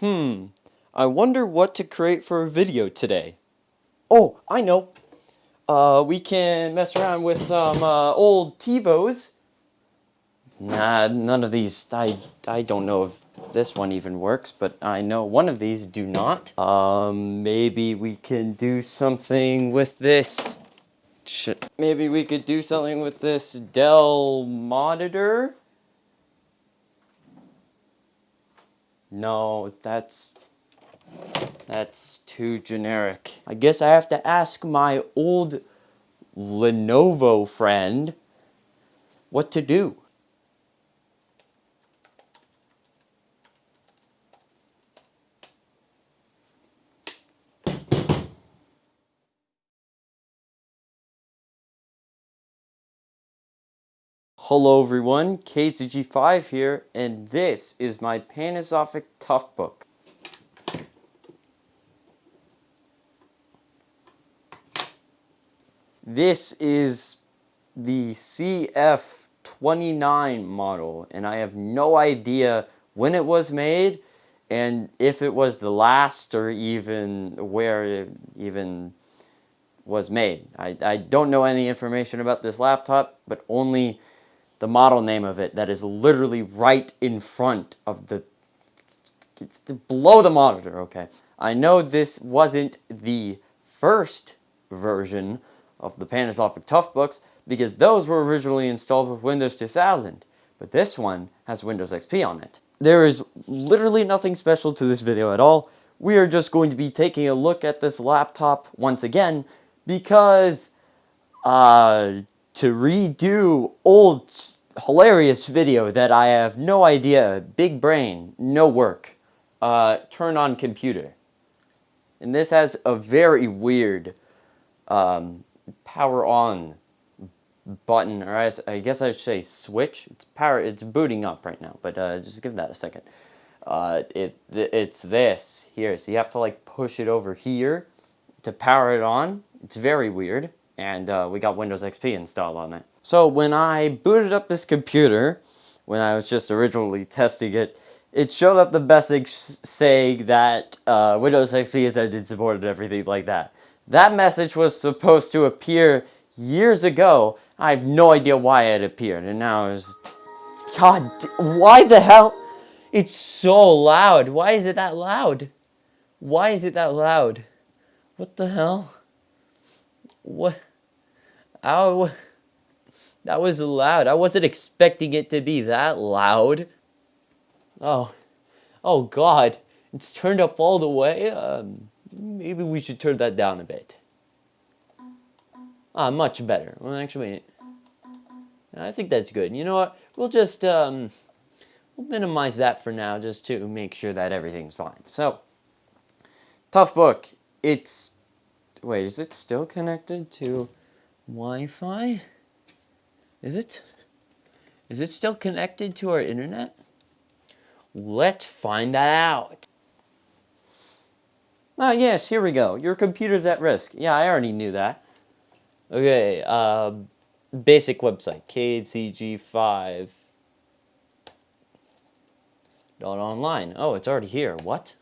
I wonder what to create for a video today. Oh, I know. We can mess around with some old TiVos. Nah, none of these. I don't know if this one even works, but I know one of these do not. Maybe we can do something with this. Maybe we could do something with this Dell monitor. No, that's too generic. I guess I have to ask my old Lenovo friend what to do. Hello everyone, KZG5 here, and this is my Panasonic Toughbook. This is the CF-29 model, and I have no idea when it was made, and if it was the last, or even where it even was made. I don't know any information about this laptop, but only the model name of it that is literally right in front of it's below the monitor, okay? I know this wasn't the first version of the Panasonic Toughbooks because those were originally installed with Windows 2000, but this one has Windows XP on it. There is literally nothing special to this video at all. We are just going to be taking a look at this laptop once again because to redo old hilarious video that I have no idea, big brain, no work, turn on computer. And this has a very weird power on button, or I guess I should say switch. It's booting up right now, but just give that a second. It's this here, so you have to like push it over here to power it on. It's very weird, and we got Windows XP installed on it. So when I booted up this computer, when I was just originally testing it, it showed up the message saying that Windows XP is ended support and everything like that. That message was supposed to appear years ago. I have no idea why it appeared, and now it's... God, why the hell? It's so loud. Why is it that loud? Why is it that loud? What the hell? What? Ow. That was loud. I wasn't expecting it to be that loud. Oh. Oh God. It's turned up all the way. Maybe we should turn that down a bit. Ah, much better. Well, actually, I think that's good. You know what? We'll just, we'll minimize that for now just to make sure that everything's fine. So, Toughbook. It's... Wait, is it still connected to Wi-Fi? Is it? Is it still connected to our internet? Let's find that out. Ah, yes, here we go. Your computer's at risk. Yeah, I already knew that. Okay, basic website, KZG5.online. Oh, it's already here. What?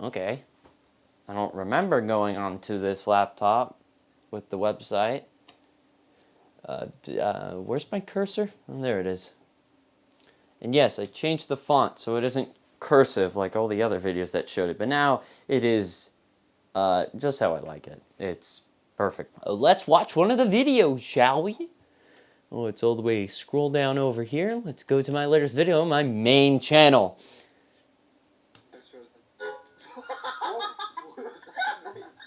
Okay. I don't remember going onto this laptop with the website. Where's my cursor? Oh, there it is. And yes, I changed the font so it isn't cursive like all the other videos that showed it. But now it is just how I like it. It's perfect. Let's watch one of the videos, shall we? Oh, it's all the way scroll down over here. Let's go to my latest video on my main channel.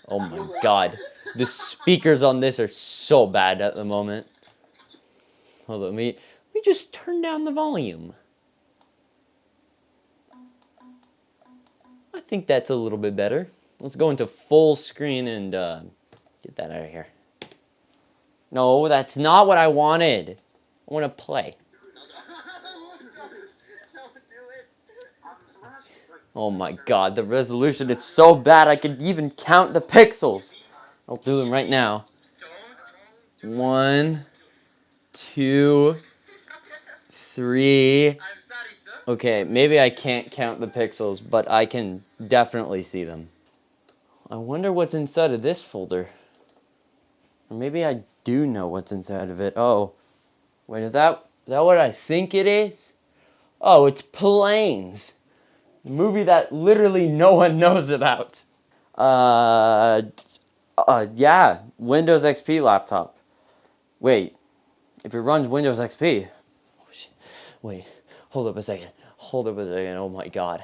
Oh my God. The speakers on this are so bad at the moment. Hold on, let me just turn down the volume. I think that's a little bit better. Let's go into full screen and get that out of here. No, that's not what I wanted. I want to play. Oh my God, the resolution is so bad I can even count the pixels. I'll do them right now. 1, 2, 3, Okay, maybe I can't count the pixels, but I can definitely see them. I wonder what's inside of this folder. Or maybe I do know what's inside of it. Oh, wait, is that what I think it is? Oh, it's Planes. The movie that literally no one knows about. Yeah, Windows XP laptop. Wait, if it runs Windows XP. Oh, shit. Wait, hold up a second. Hold up a second. Oh my god.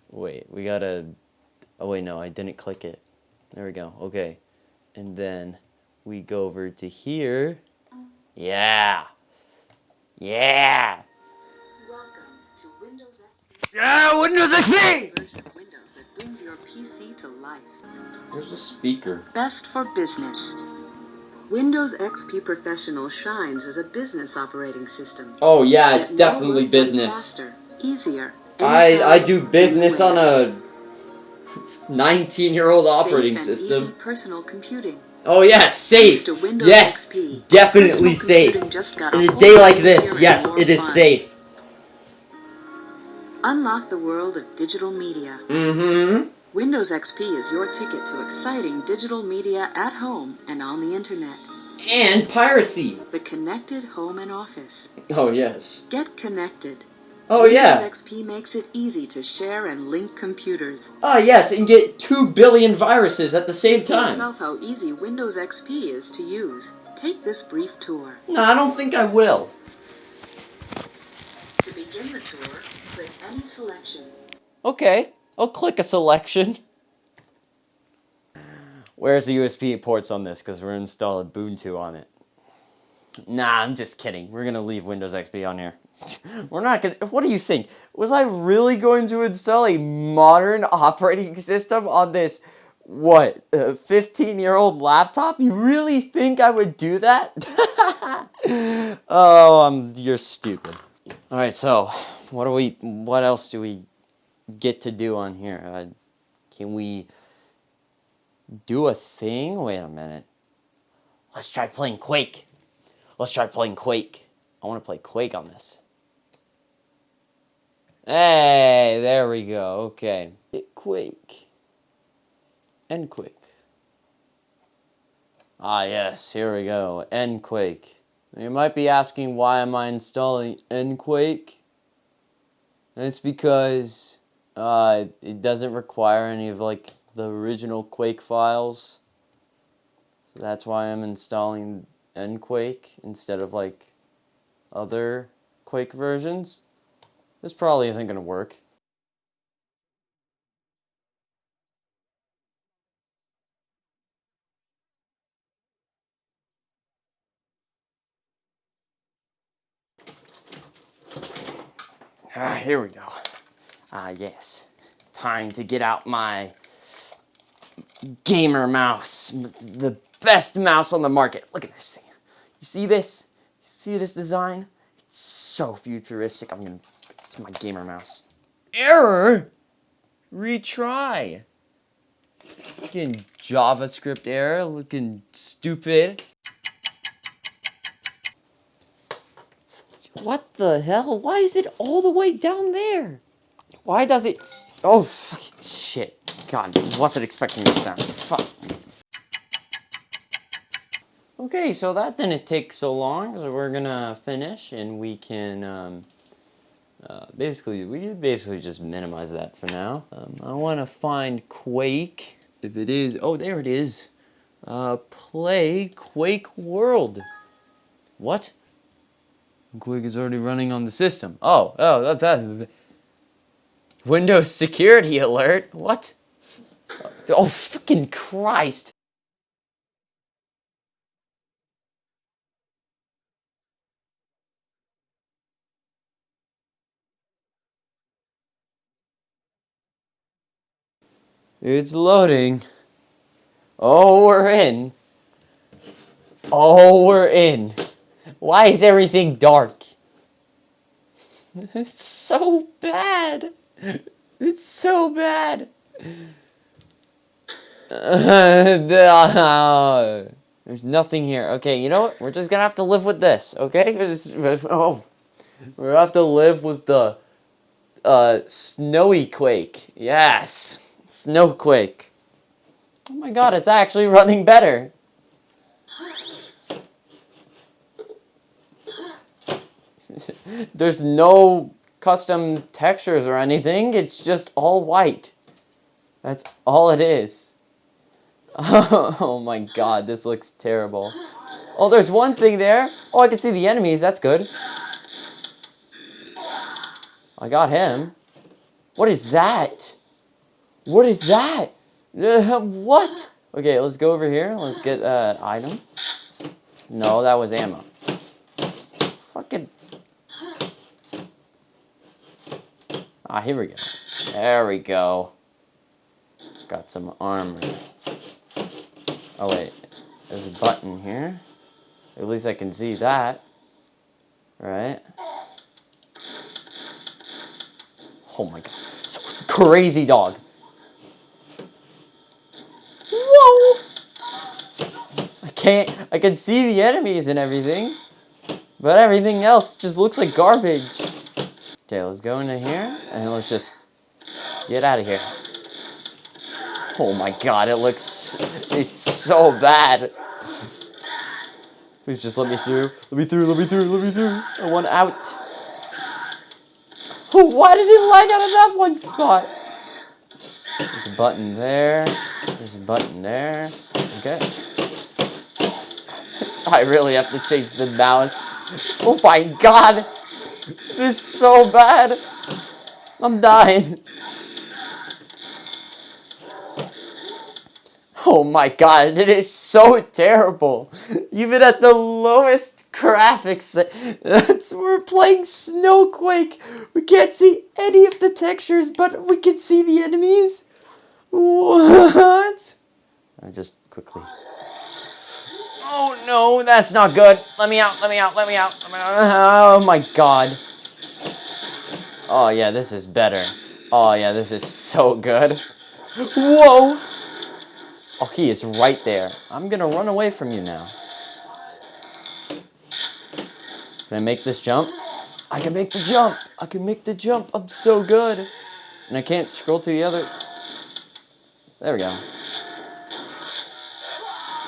Wait, we gotta. Oh, wait, no, I didn't click it. There we go. Okay. And then we go over to here. Yeah. Yeah. Welcome to Windows XP. Yeah, Windows XP! Version of Windows that brings your PC to life. There's a speaker. Best for business. Windows XP Professional shines as a business operating system. Oh yeah, it's Get definitely more work done business. Faster, easier. I do business on anywhere. a 19-year-old operating Safe and system. easy personal computing. Oh yeah, safe. Thanks to Windows Yes, XP, definitely personal safe. computing just got In a whole day like lot this, easier and yes, more it is fun. safe. Unlock the world of digital media. Mm-hmm. Windows XP is your ticket to exciting digital media at home and on the internet. And piracy. The connected home and office. Oh yes. Get connected. Oh yeah. Windows XP makes it easy to share and link computers. Ah yes, and get 2 billion viruses at the same See time. yourself how easy Windows XP is to use. Take this brief tour. No, I don't think I will. To begin the tour, click any selection. Okay, I'll click a selection. Where's the USB ports on this? Because we're installing Ubuntu on it. Nah, I'm just kidding. We're going to leave Windows XP on here. We're not going to... What do you think? Was I really going to install a modern operating system on this, what, 15-year-old laptop? You really think I would do that? Oh, you're stupid. All right, so what else do we get to do on here? Can we do a thing? Wait a minute. Let's try playing Quake. Let's try playing Quake. I want to play Quake on this. Hey, there we go. Okay. Hit Quake. End Quake. Ah, yes. Here we go. End Quake. You might be asking, why am I installing End Quake? And it's because it doesn't require any of like the original Quake files. So that's why I'm installing Quake instead of like other Quake versions. This probably isn't going to work. Here we go. Yes. Time to get out my gamer mouse. The best mouse on the market. Look at this thing. You see this? You see this design? It's so futuristic. This is my gamer mouse. Error? Retry. Looking JavaScript error. Looking stupid. What the hell? Why is it all the way down there? Why does it... Oh, fucking shit. God, wasn't expecting this sound. Fuck. Okay, so that didn't take so long, so we're gonna finish, and we can, basically just minimize that for now. I want to find Quake. If it is... Oh, there it is. Play Quake World. What? Quake is already running on the system. Oh, Windows security alert. What? Oh, fucking Christ. It's loading. Oh, we're in. Oh, we're in. Why is everything dark? It's so bad. It's so bad. There's nothing here. Okay, you know what? We're just gonna have to live with this, okay? Oh, We're gonna have to live with the snowy Quake. Yes, snow Quake. Oh my god, it's actually running better. There's no custom textures or anything. It's just all white. That's all it is. Oh my god, this looks terrible. Oh, there's one thing there. Oh, I can see the enemies. That's good. I got him. What is that? What is that? What? Okay, let's go over here. Let's get an item. No, that was ammo. Fucking. Ah, here we go. There we go. Got some armor. Oh, wait. There's a button here. At least I can see that. Right? Oh my god. So crazy dog. Whoa! I can see the enemies and everything. But everything else just looks like garbage. Okay, let's go into here. And let's just get out of here. Oh my god, it's so bad. Please just let me through. Let me through, let me through, let me through. I want out. Why did it lag out of that one spot? There's a button there. There's a button there. Okay. I really have to change the mouse. Oh my god. This is so bad. I'm dying. Oh my god, it is so terrible. Even at the lowest graphics, we're playing Snowquake. We can't see any of the textures, but we can see the enemies. What? I just quickly. Oh no, that's not good. Let me out, let me out, let me out. Oh my god. Oh yeah, this is better. Oh yeah, this is so good. Whoa. Oh, he is right there. I'm gonna run away from you now. Can I make this jump? I can make the jump. I can make the jump. I'm so good. And I can't scroll to the other. There we go.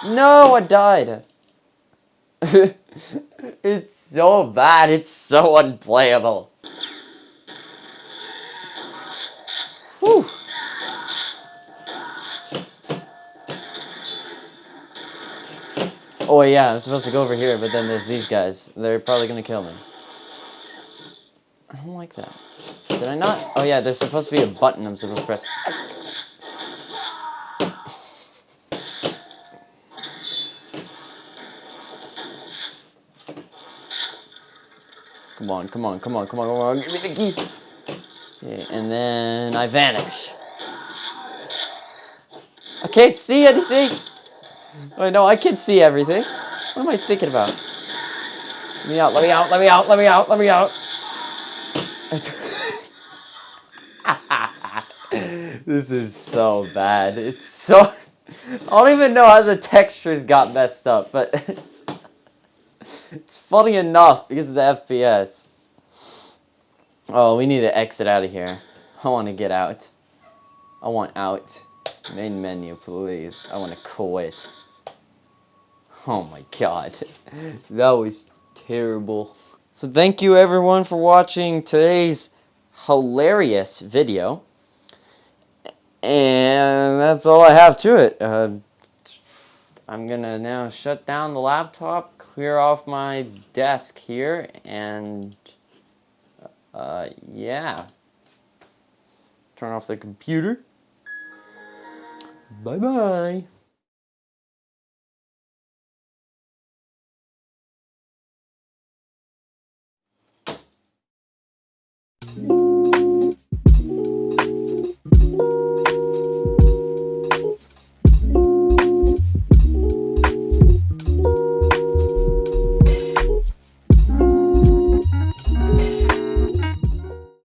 No, I died. It's so bad. It's so unplayable. Whew. Oh yeah, I'm supposed to go over here, but then there's these guys. They're probably gonna kill me. I don't like that. Did I not? Oh yeah, there's supposed to be a button I'm supposed to press. Come on, come on, come on, come on, come on. Give me the key. Okay, and then I vanish. I can't see anything. Oh no, I can see everything. What am I thinking about? Let me out, let me out, let me out, let me out, let me out. This is so bad. It's so... I don't even know how the textures got messed up, but it's funny enough because of the FPS. Oh, we need to exit out of here. I want to get out. I want out. Main menu, please. I want to quit. Oh my god. That was terrible. So thank you everyone for watching today's hilarious video. And that's all I have to it. I'm gonna now shut down the laptop, clear off my desk here, and yeah. Turn off the computer. Bye-bye.